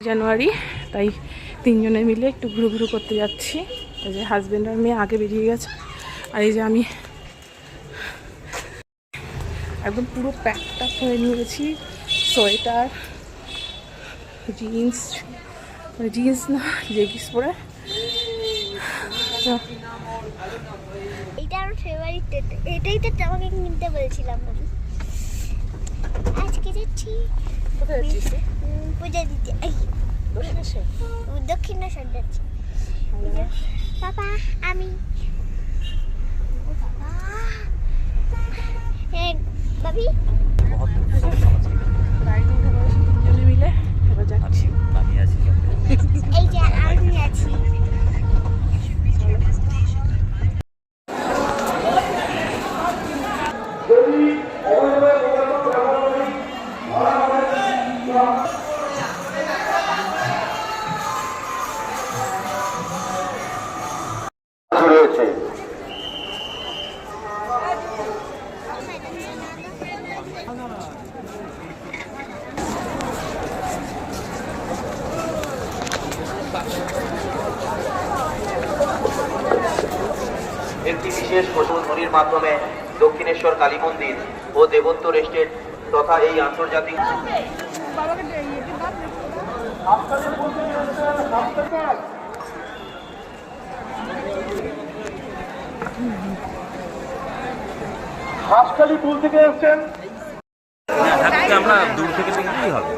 জানুয়ারি, তাই তিনজনে মিলে একটু ঘুরু করতে যাচ্ছি। এই যে হাজব্যান্ড আর মেয়ে আগে বেরিয়ে গেছে, আর এই যে আমি একদম পুরো প্যাকটা করে নিয়েছি। সোয়েটার, জিন্স, মানে জিন্স না জেগিস পরে। এটা আমার ফেভারিট, এটাই তো তোমাকে কিনতে বলেছিলাম আমি। আজকে যাচ্ছি কোথায় যাচ্ছিস? পূজা দিতে। দক্ষিণেশ্বর যাচ্ছি। বাবা আমি বাবি তিনজনে মিলে এবার যাচ্ছি। এই যে আমি আছি। একটি বিশেষ প্রশোধনীর মাধ্যমে দক্ষিণেশ্বর কালী মন্দির ও দেবত্ব রেস্টেট তথা এই আন্তর্জাতিক হাঁসখালি পুল থেকে এসছেন। আমরা দূর থেকে দেখলেই হবে।